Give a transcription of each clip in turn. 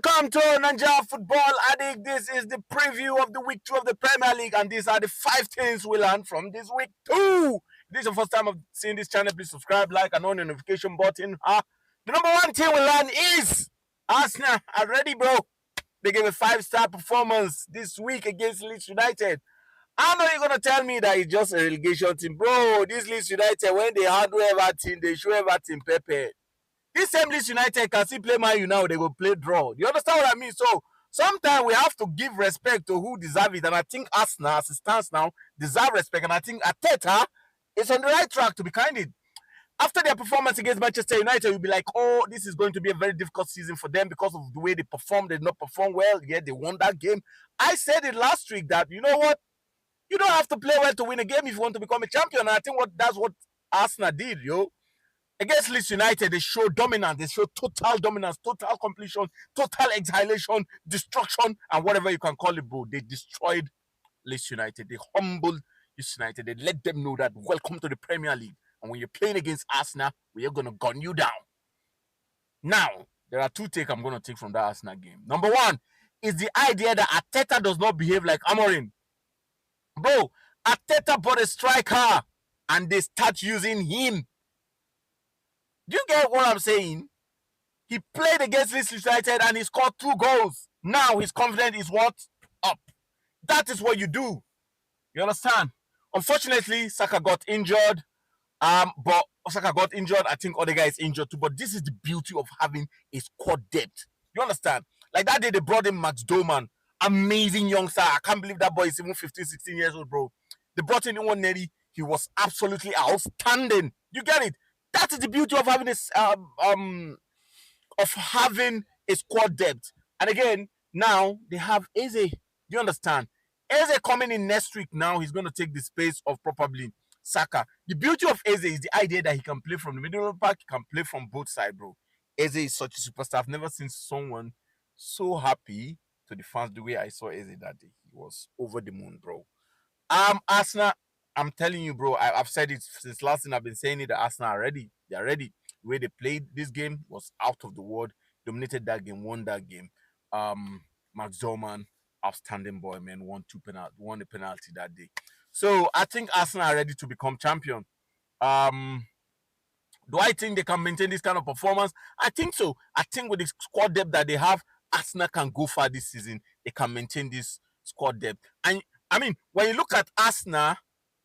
Welcome to Ninja Football Addict. This is the preview of the week 2 of the Premier League, and these are the 5 things we learned from this week 2. If this is your first time of seeing this channel, please subscribe, like, and on the notification button. The number 1 thing we learned is Arsenal are ready, bro. They gave a 5-star performance this week against Leeds United. I know you're going to tell me that it's just a relegation team. Bro, this Leeds United, when they handle everything, they show everything pepper. This same Leeds United can still play Man U now, they will play draw. You understand what I mean? So sometimes we have to give respect to who deserve it. And I think Arsenal, as it stands now, deserve respect. And I think Arteta is on the right track, to be candid. After their performance against Manchester United, you'll be like, oh, this is going to be a very difficult season for them because of the way they performed. They did not perform well. Yeah, they won that game. I said it last week that, you know what? You don't have to play well to win a game if you want to become a champion. And I think that's what Arsenal did, yo. Against Leeds United, they show dominance. They show total dominance, total completion, total exhalation, destruction, and whatever you can call it, bro. They destroyed Leeds United. They humbled Leeds United. They let them know that welcome to the Premier League. And when you're playing against Arsenal, we are going to gun you down. Now, there are 2 takes I'm going to take from that Arsenal game. Number 1 is the idea that Arteta does not behave like Amorim. Bro, Arteta bought a striker and they start using him. Do you get what I'm saying? He played against Leeds United and he scored 2 goals. Now his confidence is what? Up. That is what you do. You understand? Unfortunately, Saka got injured. But Saka got injured. I think other guys injured too. But this is the beauty of having a squad depth. You understand? Like that day they brought in Max Doman. Amazing youngster. I can't believe that boy is even 15, 16 years old, bro. They brought in Nwaneri. He was absolutely outstanding. You get it? That is the beauty of having this a squad depth. And again, now they have Eze. Do you understand? Eze coming in next week now, he's going to take the space of probably Saka. The beauty of Eze is the idea that he can play from the middle of the park, he can play from both sides, bro. Eze is such a superstar. I've never seen someone so happy to the fans the way I saw Eze that day. He was over the moon, bro. Arsenal, I'm telling you, bro, I've said it since last time. I've been saying it that Arsenal are ready. They're ready. The way they played this game was out of the world. Dominated that game, won that game. Max Dorman, outstanding boy, man, won a penalty that day. So I think Arsenal are ready to become champion. Do I think they can maintain this kind of performance? I think so. I think with the squad depth that they have, Arsenal can go far this season. They can maintain this squad depth. And I mean, when you look at Arsenal,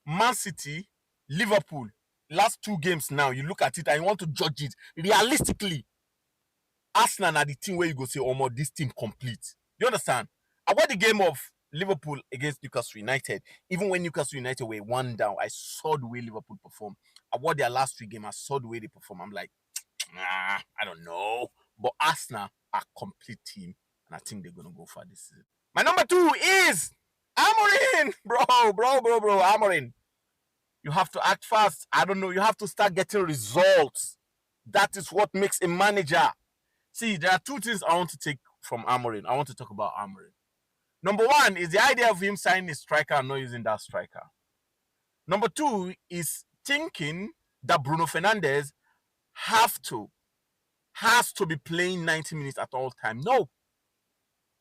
Man City, Liverpool, last 2 games now, you look at it and you want to judge it realistically. Arsenal are the team where you go say, oh, my, this team complete. You understand? I watched the game of Liverpool against Newcastle United. Even when Newcastle United were 1 down, I saw the way Liverpool performed. I watched their last 3 games. I saw the way they perform. I'm like, I don't know. But Arsenal are a complete team, and I think they're going to go far this season. My number 2 is Amorim. Bro, Amorim. You have to act fast. I don't know. You have to start getting results. That is what makes a manager. See, there are 2 things I want to take from Amorim. I want to talk about Amorim. Number 1 is the idea of him signing a striker and not using that striker. Number 2 is thinking that Bruno Fernandes has to be playing 90 minutes at all time. No.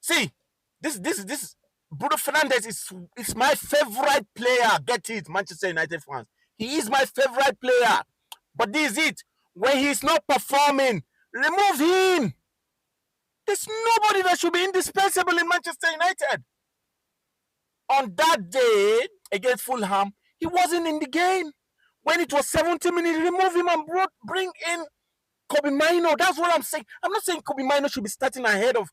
See, this Bruno Fernandes is my favorite player. Get it, Manchester United fans. He is my favorite player. But this is it. When he's not performing, remove him. There's nobody that should be indispensable in Manchester United. On that day against Fulham, he wasn't in the game. When it was 70 minutes, remove him and bring in Kobe Mino. That's what I'm saying. I'm not saying Kobe Mino should be starting ahead of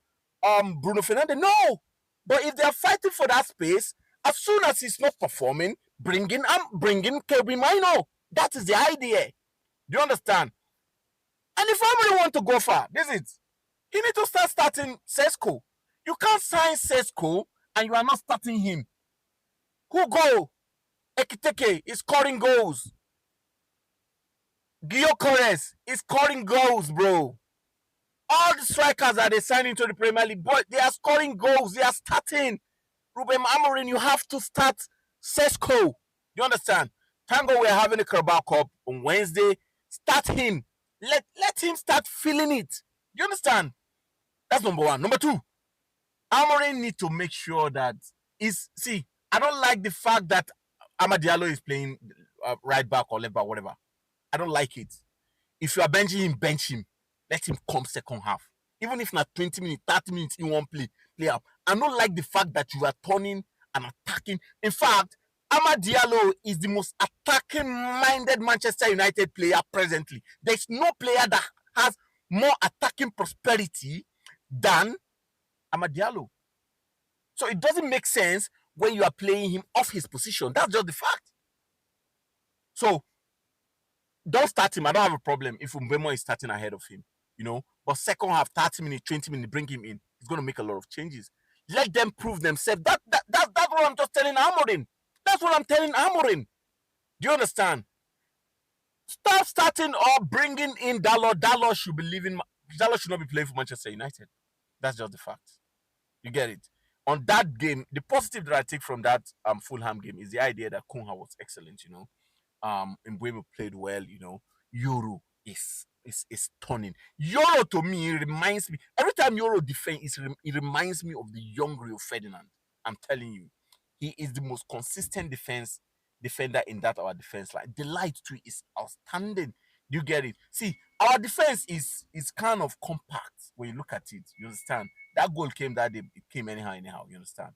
Bruno Fernandes. No. But if they're fighting for that space, as soon as he's not performing, bring in Kobe Mino. That is the idea. Do you understand? And if somebody want to go far, this is it. You need to start starting Sesko. You can't sign Sesko and you are not starting him. Who go? Ekiteke is scoring goals. Gyokeres is scoring goals, bro. All the strikers that they sign into the Premier League, boy, they are scoring goals. They are starting. Ruben Amorim, you have to start Sesko. You understand? Tango, we're having a Carabao Cup on Wednesday. Start him. Let him start feeling it. You understand? That's number one. Number two, Amorim need to make sure that I don't like the fact that Amad Diallo is playing right back or left back, whatever. I don't like it. If you are benching him, bench him. Let him come second half. Even if not 20 minutes, 30 minutes in one play up. I don't like the fact that you are turning and attacking. In fact, Amad Diallo is the most attacking-minded Manchester United player presently. There's no player that has more attacking prosperity than Amad Diallo. So it doesn't make sense when you are playing him off his position. That's just the fact. So don't start him. I don't have a problem if Mbemo is starting ahead of him, But second half, 30 minutes, 20 minutes, bring him in. He's going to make a lot of changes. Let them prove themselves. That's what I'm just telling Amorim. That's what I'm telling Amorim. Do you understand? Stop starting or bringing in Dalot. Dalot should be leaving. Dalot should not be playing for Manchester United. That's just the fact. You get it? On that game, the positive that I take from that Fulham game is the idea that Kunha was excellent, Mbeumo played well, Euro is stunning. Euro to me reminds me, every time Euro defends, it reminds me of the young Rio Ferdinand. I'm telling you, he is the most consistent defender in that our defense line. The light too is outstanding. Do you get it? See, our defense is kind of compact when you look at it. You understand? That goal came that day, it came anyhow, you understand?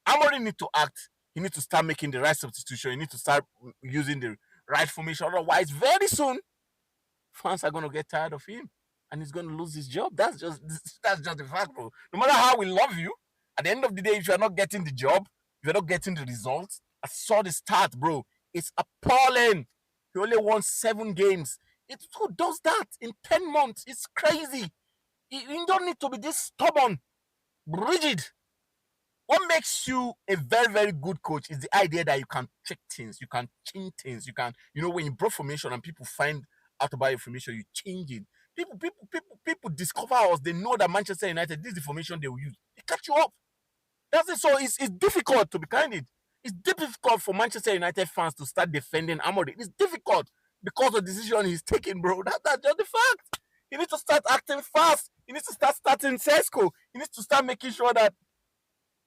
Amorim need to act. He needs to start making the right substitution. He needs to start using the right formation. Otherwise, very soon, fans are going to get tired of him. And he's going to lose his job. That's just the fact, bro. No matter how we love you, at the end of the day, if you're not getting the job, if you're not getting the results, I saw the start, bro. It's appalling. He only won 7 games. Who does that in 10 months? It's crazy. You don't need to be this stubborn, rigid. What makes you a very, very good coach is the idea that you can check things, you can change things, you can, when you brought formation and people find out about your formation, you change it. People discover us. They know that Manchester United, this is the formation they will use. They catch you up. That's it. So it's difficult, to be candid. It's difficult for Manchester United fans to start defending Amorim. It's difficult because of the decision he's taking, bro. That's just the fact. He needs to start acting fast. He needs to start starting Sesko. He needs to start making sure that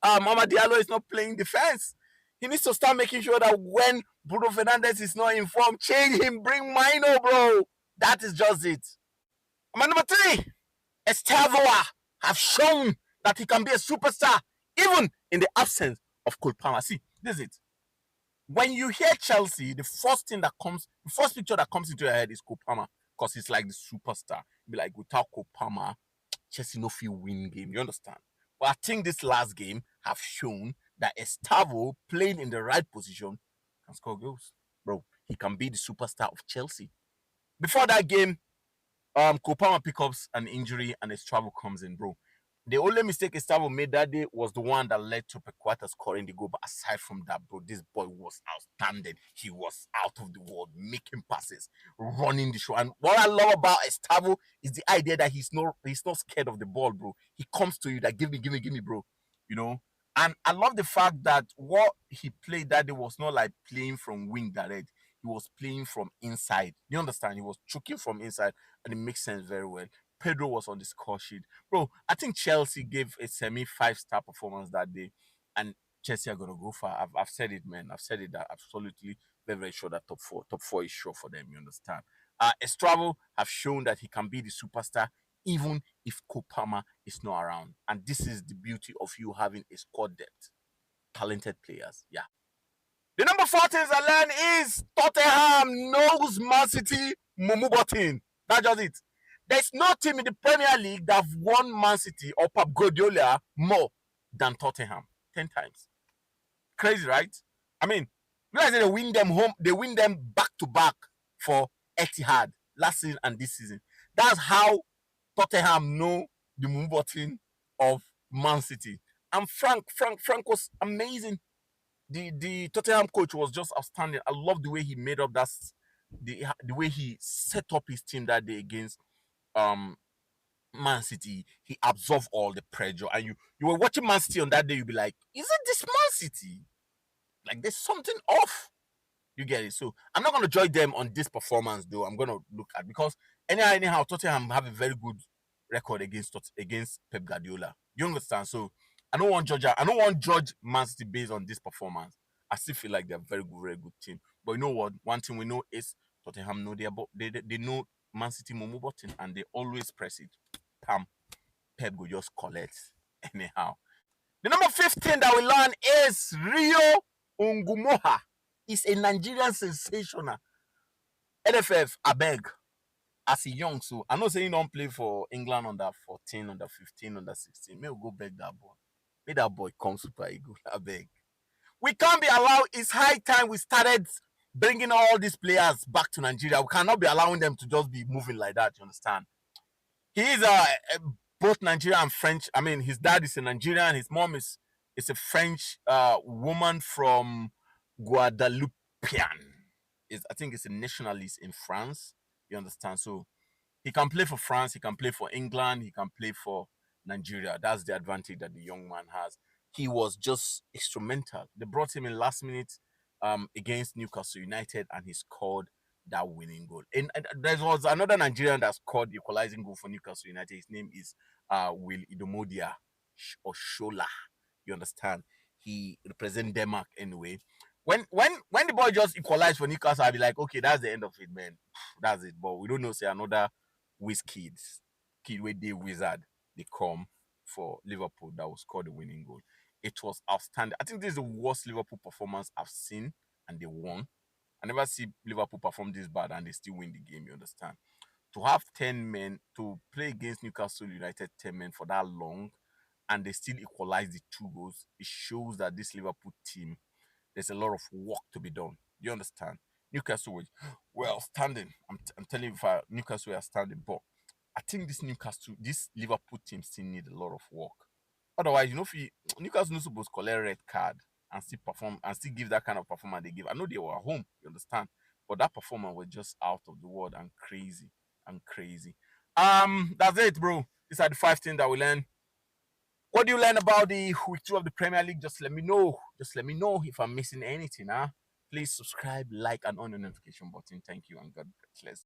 Amad Diallo is not playing defense. He needs to start making sure that when Bruno Fernandes is not informed, change him, bring Mino, bro. That is just it. Number 3, Estavao have shown that he can be a superstar even in the absence of Cole Palmer. See, this is it. When you hear Chelsea, the first picture that comes into your head is Cole Palmer because he's like the superstar. Be like, without Cole Palmer, Chelsea no feel win game. You understand? But I think this last game have shown that Estavao, playing in the right position, can score goals. Bro, he can be the superstar of Chelsea. Before that game, Cole Palmer picks up an injury and Estavao comes in, bro. The only mistake Estavao made that day was the one that led to Pequata scoring the goal. But aside from that, bro, this boy was outstanding. He was out of the world, making passes, running the show. And what I love about Estavao is the idea that he's not scared of the ball, bro. He comes to you that give me, bro. And I love the fact that what he played that day was not like playing from wing direct. He was playing from inside. You understand? He was choking from inside, and it makes sense very well. Pedro was on the score sheet. Bro, I think Chelsea gave a semi 5-star performance that day, and Chelsea are going to go far. I've said it, man. I've said it that absolutely very, very sure that top four is sure for them. You understand? Estavao have shown that he can be the superstar even if Cole Palmer is not around. And this is the beauty of you having a squad depth. Talented players. Yeah. The number 4 things I learned is Tottenham knows Man City Mumubotin. That's just it. There's no team in the Premier League that have won Man City or Pep Guardiola more than Tottenham. 10 times. Crazy, right? I mean, realize they win them home, they win them back to back for Etihad last season and this season. That's how Tottenham know the Mumubotin of Man City. And Frank was amazing. The Tottenham coach was just outstanding. I love the way he made up the way he set up his team that day against Man City. He absorbed all the pressure, and you were watching Man City on that day. You'd be like, "Is it this Man City? Like, there's something off." You get it? So I'm not gonna judge them on this performance, though. I'm gonna look at because anyhow, Tottenham have a very good record against Pep Guardiola. You understand? So I don't want judge. I don't want judge Man City based on this performance. I still feel like they're a very good team. But you know what? One thing we know is Tottenham know they know Man City Momo button and they always press it. Pam, Pep go just collect anyhow. The number 15 that we learn is Rio Ngumoha. He's a Nigerian sensational. NFF, I beg. As a young, so I know saying he don't play for England under 14, under 15, under 16. May we go beg that boy. May that boy come Super Eagle. I beg. We can't be allowed. It's high time we started bringing all these players back to Nigeria. We cannot be allowing them to just be moving like that. You understand? He is both Nigerian and French. I mean, his dad is a Nigerian. His mom is a French woman from Guadeloupean. I think it's a nationalist in France. You understand? So he can play for France, he can play for England, he can play for Nigeria. That's the advantage that the young man has. He was just instrumental. They brought him in last minute against Newcastle United and he scored that winning goal. And there was another Nigerian that scored the equalizing goal for Newcastle United. His name is Will Idomodia or Shola. You understand? He represents Denmark anyway. When the boy just equalized for Newcastle, I'll be like, okay, that's the end of it, man. That's it. But we don't know, say another Wiz kids, kid where they wizard, they come for Liverpool that will score the winning goal. It was outstanding. I think this is the worst Liverpool performance I've seen, and they won. I never see Liverpool perform this bad and they still win the game. You understand? To have 10 men to play against Newcastle United 10 men for that long, and they still equalize the 2 goals. It shows that this Liverpool team, there's a lot of work to be done. You understand? Newcastle were outstanding. I'm telling you, Newcastle were outstanding, but I think this Liverpool team still need a lot of work. Otherwise, if Newcastle not supposed to collect red card and still perform and still give that kind of performance they give. I know they were at home, you understand, but that performance was just out of the world and crazy and crazy. That's it, bro. These are the 5 things that we learn. What do you learn about the week 2 of the Premier League? Just let me know. Just let me know if I'm missing anything. Please subscribe, like, and on the notification button. Thank you and God bless.